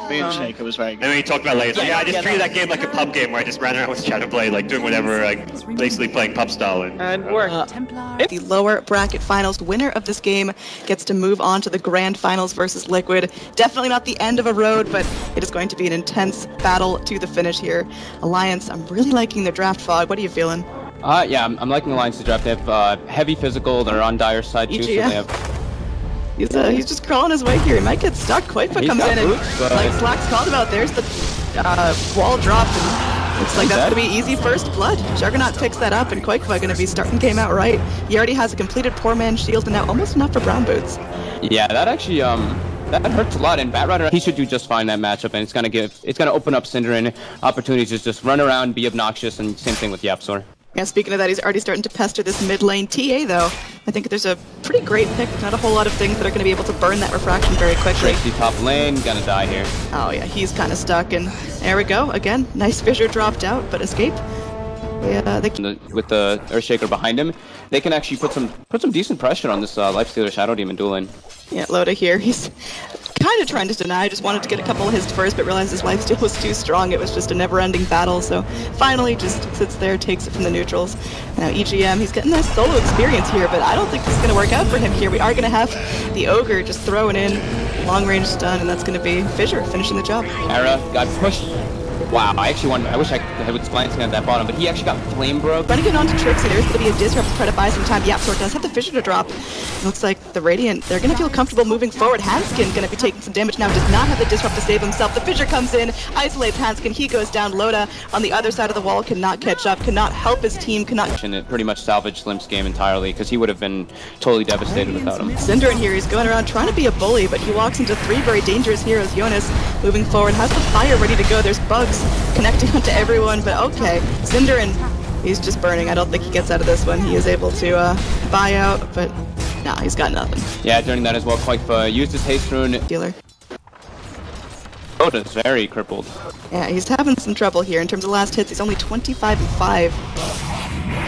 Earthshaker was very good. And then he talked about later. Yeah, I just treated that game like a pub game where I just ran around with Shadowblade, like doing whatever, like basically playing pub style. And worked. Templar. The lower bracket finals winner of this game gets to move on to the grand finals versus Liquid. Definitely not the end of a road, but it is going to be an intense battle to the finish here. Alliance, I'm really liking their draft, Fog. What are you feeling? Yeah, I'm liking Alliance's draft. They have heavy physical. They're on Dire's side too, so they have. He's just crawling his way here. He might get stuck. Koifa comes in and, like Slack's called about, there's the wall dropped. And looks like that's going to be easy first blood. Juggernaut picks that up, and Koifa going to be starting game out right. He already has a completed poor man's shield, and now almost enough for brown boots. Yeah, that actually that hurts a lot. And Batrider, he should do just fine in that matchup, and it's gonna open up Cinderin opportunities to just run around, be obnoxious, and same thing with YapzOr. Yeah, speaking of that, he's already starting to pester this mid lane. TA, though, I think there's a pretty great pick. Not a whole lot of things that are going to be able to burn that refraction very quickly. Trixie top lane, gonna die here. Oh yeah, he's kind of stuck, and there we go. Again, nice fissure dropped out, but escape. Yeah, with the Earthshaker behind him, they can actually put some decent pressure on this Lifestealer Shadow Demon dual lane. Yeah, Loda here, he's kind of trying to deny, just wanted to get a couple of his first, but realized his lifesteal was too strong. It was just a never-ending battle, so finally just sits there, takes it from the neutrals. Now EGM, he's getting that solo experience here, but I don't think this is going to work out for him here. We are going to have the Ogre just throwing in long-range stun, and that's going to be Fissure finishing the job. Era got pushed. Wow, I wish I was glancing at that bottom, but he actually got flame broke. Trying to get onto Trixie, there's going to be a disrupt to try to buy some time. YapzOr does have the Fissure to drop. It looks like the Radiant, they're going to feel comfortable moving forward. Hanskin going to be taking some damage now, does not have the disrupt to save himself. The Fissure comes in, isolates Hanskin, he goes down. Loda on the other side of the wall cannot catch up, cannot help his team, cannot... And it pretty much salvaged Limp's game entirely, because he would have been totally devastated without him. Cinder in here, he's going around trying to be a bully, but he walks into three very dangerous heroes. Jonas moving forward, has the fire ready to go. There's bugs connecting onto everyone, but okay. Cinderin, he's just burning. I don't think he gets out of this one. He is able to buy out, but nah, he's got nothing. Yeah, during that as well, Koifa used his haste rune. Dealer. Loda's very crippled. Yeah, he's having some trouble here. In terms of last hits, he's only 25-5.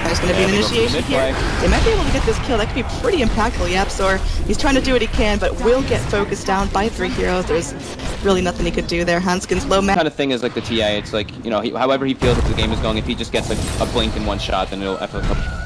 There's going to be an initiation here. They might be able to get this kill. That could be pretty impactful. YapzOr, he's trying to do what he can, but will get focused down by three heroes. There's really nothing he could do there. Hanskin's low man. Kind of thing is like the TI. It's like, you know, however he feels that the game is going, if he just gets like a blink in one shot, then it'll have a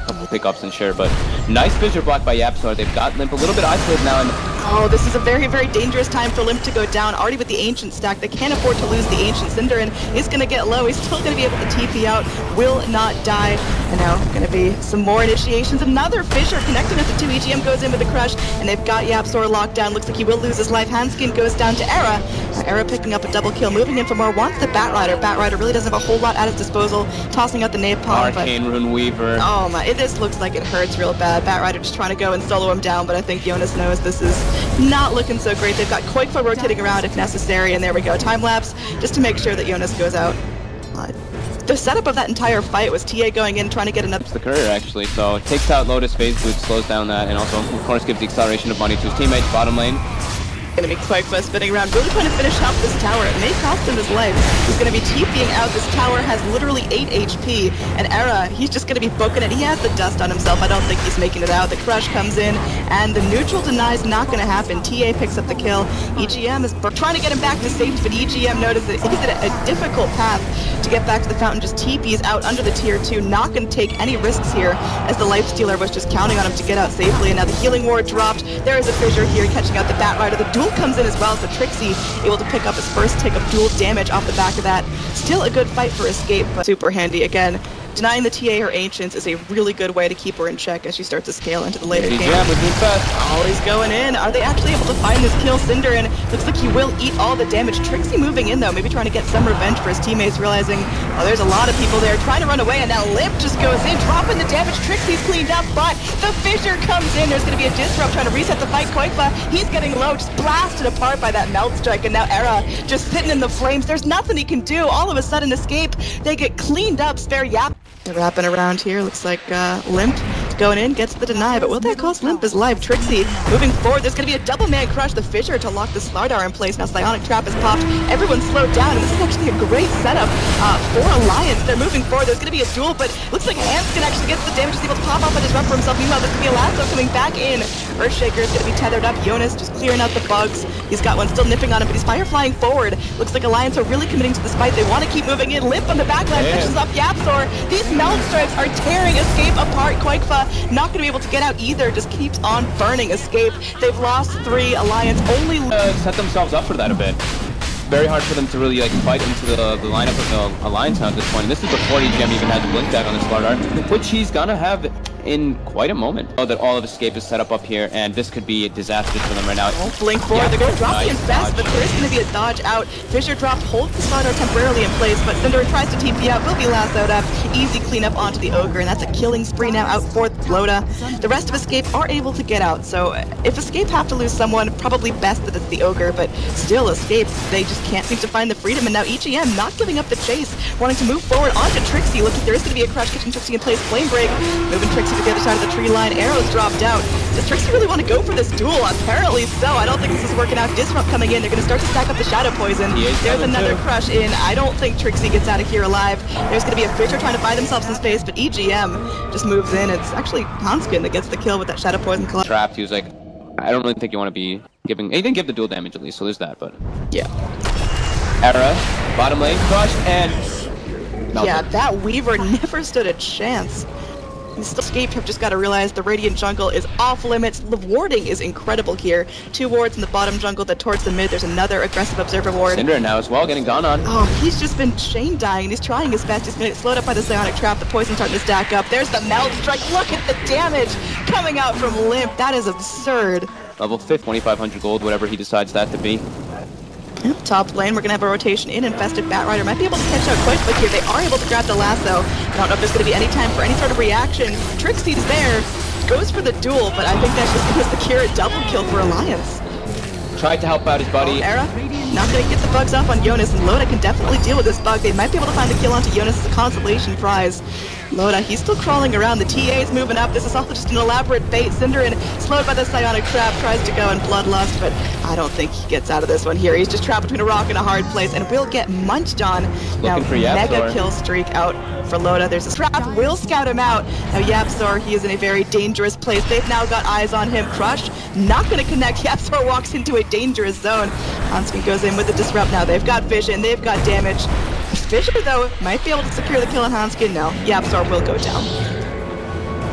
couple pickups and sure. But nice fissure block by YapzOr. They've got Limp a little bit isolated now. And oh, this is a very, very dangerous time for Limp to go down. Already with the Ancient stack, they can't afford to lose the Ancient. Cinderin is going to get low. He's still going to be able to TP out. Will not die. And now going to be some more initiations. Another Fissure connecting us to two. EGM goes in with the crush, and they've got YapzOr locked down. Looks like he will lose his life. Hanskin goes down to Era. Era picking up a double kill, moving in for more. Wants the Batrider. Batrider really doesn't have a whole lot at his disposal. Tossing out the Napalm. Arcane Rune Weaver. Oh my, this looks like it hurts real bad. Batrider just trying to go and solo him down, but I think Jonas knows this is not looking so great. They've got Koifa rotating around if necessary, and there we go. Time lapse just to make sure that Jonas goes out. The setup of that entire fight was TA going in, trying to get another... It's the courier, actually, so it takes out Loda's phase boost, slows down that, and also, of course, gives the acceleration of money to his teammates, bottom lane. Going to be Koifa spinning around, really trying to finish off this tower. It may cost him his life. He's going to be TPing out. This tower has literally 8 HP, and Era, he's just going to be booking it. He has the dust on himself. I don't think he's making it out. The crush comes in, and the neutral denies not going to happen. TA picks up the kill. EGM is trying to get him back to safety, but EGM noticed that he's at a difficult path to get back to the fountain. Just TPs out under the tier 2, not going to take any risks here, as the Lifestealer was just counting on him to get out safely. And now the healing ward dropped. There is a Fissure here catching out the Batrider. The duel comes in as well, so Trixie able to pick up his first tick of dual damage off the back of that. Still a good fight for escape, but super handy again. Denying the TA her Ancients is a really good way to keep her in check as she starts to scale into the later game. Oh, he's going in. Are they actually able to find this kill? Cinderin looks like he will eat all the damage. Trixie moving in though, maybe trying to get some revenge for his teammates, realizing, oh, there's a lot of people there trying to run away, and now Limp just goes in, dropping the damage. Trixie's cleaned up, but the Fissure comes in. There's going to be a disrupt trying to reset the fight. Koifa, he's getting low, just blasted apart by that melt strike, and now Era just sitting in the flames. There's nothing he can do. All of a sudden, escape. They get cleaned up. Spare Yap. They're wrapping around here. Looks like Limp going in, gets the deny, but will that cost Limp his life? Trixie moving forward. There's going to be a double man crush. The Fissure to lock the Slardar in place. Now Psionic Trap is popped. Everyone's slowed down, and this is actually a great setup for Alliance. They're moving forward. There's going to be a duel, but looks like Hanskin actually gets the damage. He's able to pop off and disrupt for himself. Meanwhile, there's going to be a lasso coming back in. Earthshaker is going to be tethered up. Jonas just clearing out the bugs. He's got one still nipping on him, but he's fire flying forward. Looks like Alliance are really committing to this fight. They want to keep moving in. Limp on the backline finishes off Yapzor. These meld strikes are tearing Escape apart. Quakfa not going to be able to get out either. Just keeps on burning Escape. They've lost 3. Alliance only set themselves up for that a bit. Very hard for them to really like fight into the lineup of the Alliance now at this point. And this is before EGM even had the blink tag on the Slardar, which he's gonna have in quite a moment. Oh, that all of Escape is set up here, and this could be disastrous for them right now. Oh, blink forward. They're going to drop the infest, but there's going to be a dodge out. Fissure dropped, holds the Slardar temporarily in place, but Cinder tries to TP out, will be lassoed up. Easy cleanup onto the Ogre, and that's a killing spree now out for Loda. The rest of Escape are able to get out, so if Escape have to lose someone, probably best that it's the Ogre, but still Escape, they just can't seem to find the freedom, and now EGM not giving up the chase, wanting to move forward onto Trixie. Look, there is going to be a crush, catching Trixie in place, flame break, moving Trixie to the other side of the tree line. Arrows dropped out. Does Trixie really want to go for this duel? Apparently so. I don't think this is working out. Disrupt coming in. They're going to start to stack up the Shadow Poison. There's another crush in. I don't think Trixie gets out of here alive. There's going to be a Fissure trying to buy themselves some space, but EGM just moves in. It's actually Hanskin that gets the kill with that Shadow Poison collapse. Trapped. He was like, I don't really think you want to be giving. He didn't give the dual damage at least, so there's that. But yeah. Era, bottom lane, crush, and melted. Yeah, that Weaver never stood a chance. Escape have just got to realize the Radiant jungle is off limits. The warding is incredible here. 2 wards in the bottom jungle, that towards the mid, there's another aggressive observer ward. Cinder now as well, getting gone on. Oh, he's just been chain dying, and he's trying his best. He's going to get slowed up by the Psionic Trap. The poison starting to stack up. There's the meld strike. Look at the damage coming out from Limp. That is absurd. Level 5, 2,500 gold, whatever he decides that to be. Top lane, we're going to have a rotation in. Infested Batrider might be able to catch out quite quick here. They are able to grab the lasso. I don't know if there's going to be any time for any sort of reaction. Trixie's there, goes for the duel, but I think that's just going to secure a double kill for Alliance. Tried to help out his buddy. Era, not going to get the bugs off on Jonas, and Loda can definitely deal with this bug. They might be able to find the kill onto Jonas as a consolation prize. Loda, he's still crawling around. The TA is moving up. This is also just an elaborate bait. Cinderin, slowed by the Psionic Trap, tries to go in Bloodlust, but I don't think he gets out of this one here. He's just trapped between a rock and a hard place, and will get munched on. Now, mega kill streak out for Loda. There's a trap, will scout him out. Now, Yapzor, he is in a very dangerous place. They've now got eyes on him. Crush, not going to connect. Yapzor walks into a dangerous zone. Hanskin goes in with the disrupt now. They've got vision, they've got damage. Fissure, though, might be able to secure the kill on Hanskin. No, Yapzor will go down.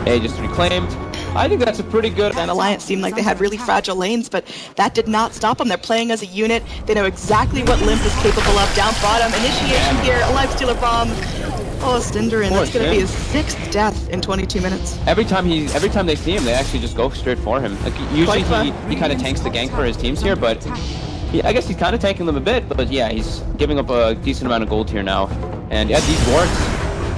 Hey, just reclaimed. I think that's a pretty good... And Alliance seemed like they had really fragile lanes, but that did not stop them. They're playing as a unit. They know exactly what Limp is capable of. Down bottom, initiation here, a Lifestealer bomb. Oh, Cinderin, that's going to be his 6th death in 22 minutes. Every time they see him, they actually just go straight for him. Like, usually he kind of tanks the gank for his teams here, but... I guess he's kind of tanking them a bit, but yeah, he's giving up a decent amount of gold here now. And yeah, these wards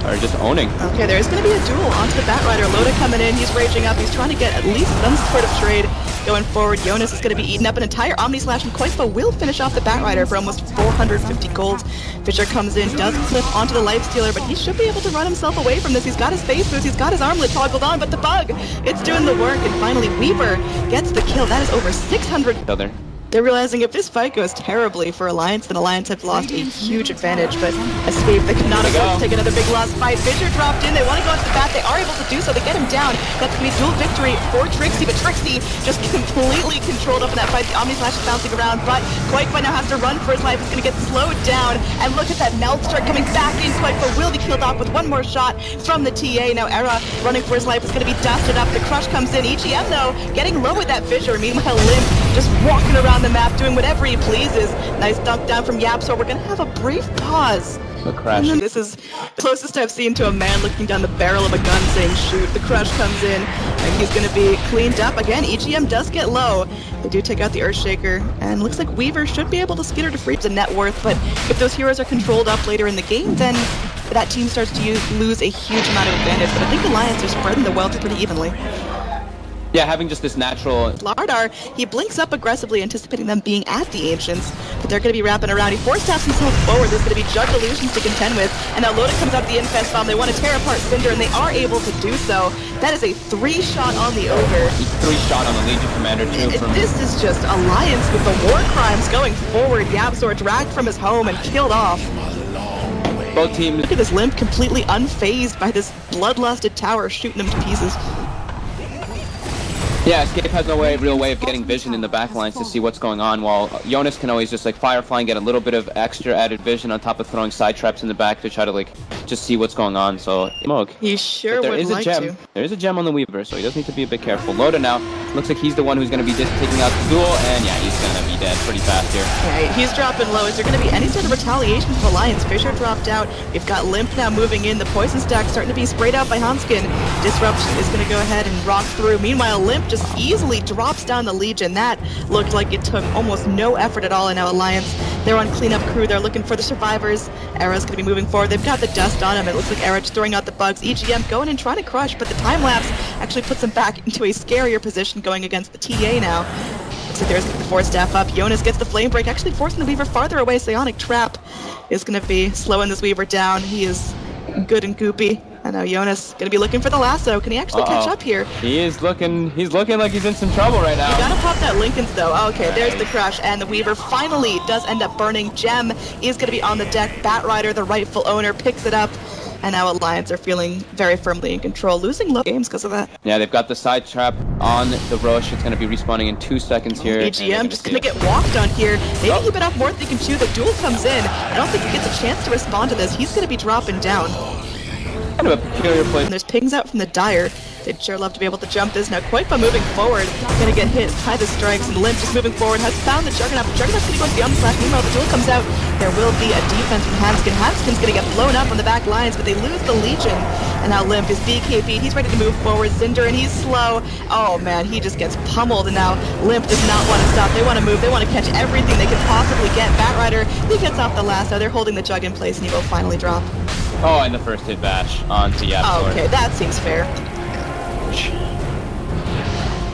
are just owning. Okay, there's going to be a duel onto the Batrider. Loda coming in, he's raging up, he's trying to get at least some sort of trade going forward. Jonas is going to be eating up an entire Omni Slash, and Quaifa will finish off the Batrider for almost 450 gold. Fissure comes in, does clip onto the Lifestealer, but he should be able to run himself away from this. He's got his face boost, he's got his armlet toggled on, but the bug, it's doing the work, and finally Weaver gets the kill. That is over 600. Other. They're realizing if this fight goes terribly for Alliance, then Alliance have lost a huge advantage, but Escape, they cannot afford to take another big loss fight. Fissure dropped in, they want to go into the bat, they are able to do so, they get him down. That's going to be dual victory for Trixie, but Trixie just completely controlled up in that fight. The Omni Slash is bouncing around, but Quaifa now has to run for his life. He's going to get slowed down, and look at that meld strike coming back in. Quaifa will be killed off with one more shot from the TA. Now Era, running for his life, is going to be dusted up. The crush comes in. EGM, though, getting low with that Fissure. Meanwhile, Limp just walking around the map, doing whatever he pleases. Nice dunk down from Yapzor. We're going to have a brief pause. The crash. This is the closest I've seen to a man looking down the barrel of a gun saying shoot. The crush comes in, and he's going to be cleaned up. Again, EGM does get low. They do take out the Earthshaker, and looks like Weaver should be able to skitter to free the net worth, but if those heroes are controlled up later in the game, then that team starts to lose a huge amount of advantage. But I think Alliance are spreading the wealth pretty evenly. Yeah, having just this natural... Slardar, he blinks up aggressively, anticipating them being at the Ancients, but they're going to be wrapping around. He force-taps himself forward. There's going to be Jug Illusions to contend with, and now Loda comes out the Infest Bomb. They want to tear apart Cinder, and they are able to do so. That is a 3-shot on the Ogre. 3-shot on the Legion Commander, too. This is just Alliance with the war crimes going forward. YapzOr dragged from his home and killed off. Both teams... Look at this Limp, completely unfazed by this bloodlusted tower shooting him to pieces. Yeah, Escape has no real way of getting vision in the backlines to see what's going on, while Jonas can always just like Firefly and get a little bit of extra added vision on top of throwing side traps in the back to try to like just see what's going on. So smoke. He sure would like to. There is a gem on the Weaver, so he does need to be a bit careful. Loda now looks like he's the one who's going to be just taking out the duel, and yeah, he's going to be dead pretty fast here. Right, he's dropping low. Is there going to be any sort of retaliation from Alliance? Fisher dropped out. We've got Limp now moving in. The poison stack starting to be sprayed out by Hanskin. Disruption is going to go ahead and rock through. Meanwhile, Limp just easily drops down the Legion. That looked like it took almost no effort at all. And now Alliance, they're on cleanup crew. They're looking for the survivors. Era's going to be moving forward. They've got the dust on him. It looks like Era just throwing out the bugs. EGM going and trying to crush, but the time lapse actually puts him back into a scarier position going against the TA now. Looks like there's the force staff up. Jonas gets the flame break, actually forcing the Weaver farther away. Psionic Trap is going to be slowing this Weaver down. He is good and goopy. I know Jonas going to be looking for the lasso. Can he actually catch up here? He's looking like he's in some trouble right now. You gotta pop that Lincoln's though. Okay, there's the crush, and the Weaver finally does end up burning. Gem is going to be on the deck. Batrider, the rightful owner, picks it up. And now Alliance are feeling very firmly in control, losing low games because of that. Yeah, they've got the side trap on the Roche. It's going to be respawning in 2 seconds here. EGM just going to get walked on here. Maybe he bit off more than he can chew. The duel comes in. I don't think he gets a chance to respond to this. He's going to be dropping down. Kind of a peculiar play. And there's pings out from the Dire. They'd sure love to be able to jump this. Now Koipa moving forward, gonna get hit by the strikes, and Limp just moving forward, has found the Juggernaut. The Juggernaut's gonna go beyond the slash. Meanwhile, the duel comes out. There will be a defense from Hanskin. Hanskin's gonna get blown up on the back lines, but they lose the Legion. And now Limp is BKB. He's ready to move forward. Cinder, and he's slow. Oh man, he just gets pummeled, and now Limp does not want to stop. They want to move. They want to catch everything they can possibly get. Batrider, he gets off the lasso. They're holding the Jug in place, and he will finally drop. Oh, and the first hit bash onto YapzOr. Okay, that seems fair.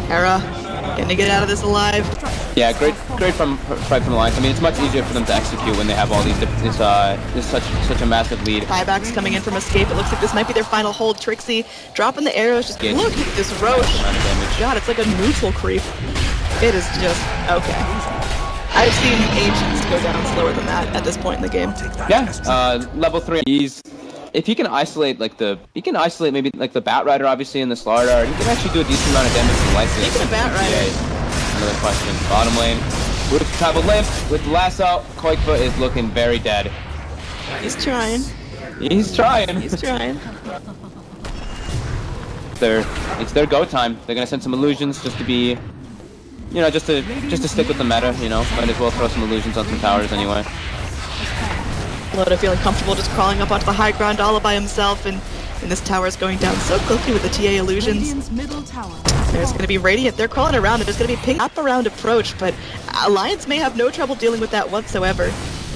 Era, gonna get out of this alive. Yeah, great from Alliance. I mean, it's much easier for them to execute when they have all these. This such a massive lead. Buybacks coming in from Escape. It looks like this might be their final hold. Trixie dropping the arrows. Just look at this Roche. God, it's like a neutral creep. It is just okay. I've seen Ancients go down slower than that at this point in the game. Yeah, level 3. If he can isolate maybe like the Batrider obviously and the Slardar, he can actually do a decent amount of damage to Life. Speaking of Batrider, another question. Bottom lane. With travel Limp with the lasso, Koipa is looking very dead. He's trying. He's trying. He's trying. It's their go time. They're gonna send some illusions just to be, you know, just to stick with the meta. You know, might as well throw some illusions on some towers anyway. Loda feeling comfortable just crawling up onto the high ground all by himself, and this tower is going down so quickly with the TA illusions. There's going to be Radiant. They're crawling around, and there's going to be ping up around approach, but Alliance may have no trouble dealing with that whatsoever.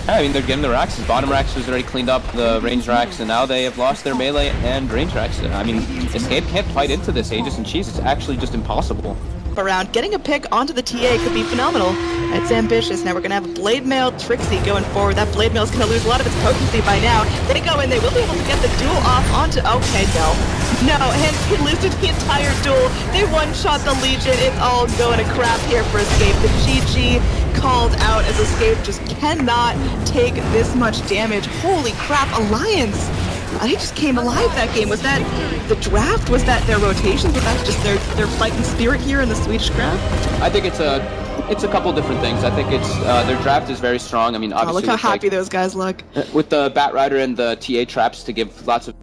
Yeah, I mean, they're getting the racks. The bottom racks was already cleaned up, the range racks, and now they have lost their melee and range racks. I mean, Escape can't fight into this Aegis and Cheese. It's actually just impossible. Around. Getting a pick onto the TA could be phenomenal. It's ambitious. Now we're going to have a Blade Mail Trixie going forward. That Blade Mail is going to lose a lot of its potency by now. They go in. They will be able to get the duel off onto... Okay, no. No, and he loses the entire duel. They one-shot the Legion. It's all going to crap here for Escape. The GG called out as Escape just cannot take this much damage. Holy crap, Alliance! They just came alive that game. Was that the draft? Was that their rotations? Was that just their fighting spirit here in the Swedish crowd? I think it's a couple different things. I think it's their draft is very strong. I mean, obviously, look how happy those guys look. With the Batrider and the TA traps to give lots of